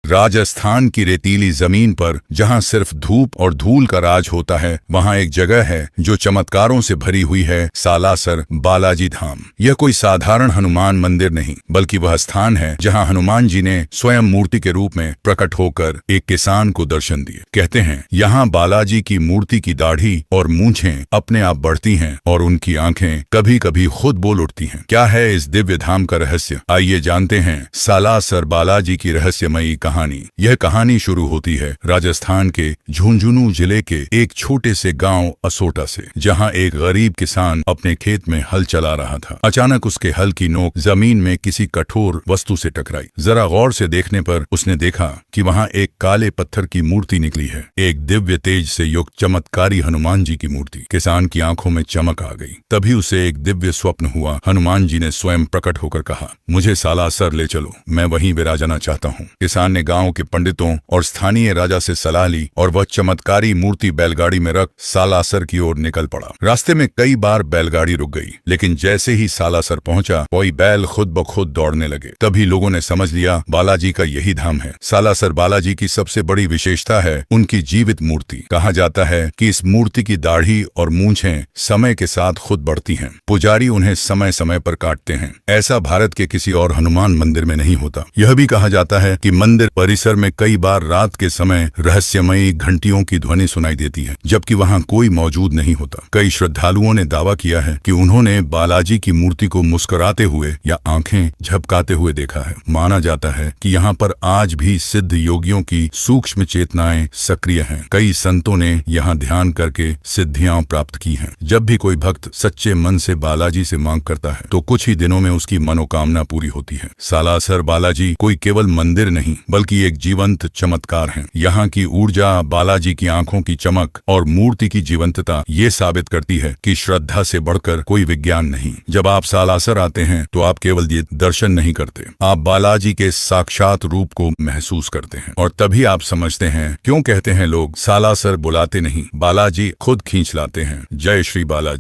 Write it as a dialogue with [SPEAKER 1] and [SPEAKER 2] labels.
[SPEAKER 1] राजस्थान की रेतीली जमीन पर जहां सिर्फ धूप और धूल का राज होता है, वहां एक जगह है जो चमत्कारों से भरी हुई है, सालासर बालाजी धाम। यह कोई साधारण हनुमान मंदिर नहीं, बल्कि वह स्थान है जहां हनुमान जी ने स्वयं मूर्ति के रूप में प्रकट होकर एक किसान को दर्शन दिए। कहते हैं यहाँ बालाजी की मूर्ति की दाढ़ी और मूंछें अपने आप बढ़ती हैं और उनकी आंखें कभी कभी खुद बोल उठती हैं। क्या है इस दिव्य धाम का रहस्य? आइए जानते हैं सालासर बालाजी की रहस्यमयी कहानी। यह कहानी शुरू होती है राजस्थान के झुंझुनू जिले के एक छोटे से गांव असोटा से, जहां एक गरीब किसान अपने खेत में हल चला रहा था। अचानक उसके हल की नोक जमीन में किसी कठोर वस्तु से टकराई। जरा गौर से देखने पर उसने देखा कि वहां एक काले पत्थर की मूर्ति निकली है, एक दिव्य तेज से युक्त चमत्कारी हनुमान जी की मूर्ति। किसान की आंखों में चमक आ गई। तभी उसे एक दिव्य स्वप्न हुआ। हनुमान जी ने स्वयं प्रकट होकर कहा, मुझे सालासर ले चलो, मैं वहीं विराजना चाहता हूँ। किसान ने गांव के पंडितों और स्थानीय राजा से सलाह ली और वह चमत्कारी मूर्ति बैलगाड़ी में रख सालासर की ओर निकल पड़ा। रास्ते में कई बार बैलगाड़ी रुक गई, लेकिन जैसे ही सालासर पहुंचा, कोई बैल खुद ब खुद दौड़ने लगे। तभी लोगों ने समझ लिया बालाजी का यही धाम है। सालासर बालाजी की सबसे बड़ी विशेषता है उनकी जीवित मूर्ति। कहा जाता है कि इस मूर्ति की दाढ़ी और मूंछें समय के साथ खुद बढ़ती हैं। पुजारी उन्हें समय समय पर काटते हैं। ऐसा भारत के किसी और हनुमान मंदिर में नहीं होता। यह भी कहा जाता है कि मंदिर परिसर में कई बार रात के समय रहस्यमयी घंटियों की ध्वनि सुनाई देती है, जबकि वहां कोई मौजूद नहीं होता। कई श्रद्धालुओं ने दावा किया है कि उन्होंने बालाजी की मूर्ति को मुस्कुराते हुए या आंखें झपकाते हुए देखा है। माना जाता है कि यहाँ पर आज भी सिद्ध योगियों की सूक्ष्म चेतनाएं सक्रिय हैं। कई संतों ने यहाँ ध्यान करके सिद्धियां प्राप्त की हैं। जब भी कोई भक्त सच्चे मन से बालाजी से मांग करता है तो कुछ ही दिनों में उसकी मनोकामना पूरी होती है। सालासर बालाजी कोई केवल मंदिर नहीं, बल्कि एक जीवंत चमत्कार है। यहाँ की ऊर्जा, बालाजी की आंखों की चमक और मूर्ति की जीवंतता ये साबित करती है कि श्रद्धा से बढ़कर कोई विज्ञान नहीं। जब आप सालासर आते हैं तो आप केवल ये दर्शन नहीं करते, आप बालाजी के साक्षात रूप को महसूस करते हैं। और तभी आप समझते हैं क्यों कहते हैं लोग, सालासर बुलाते नहीं, बालाजी खुद खींच लाते हैं। जय श्री बालाजी।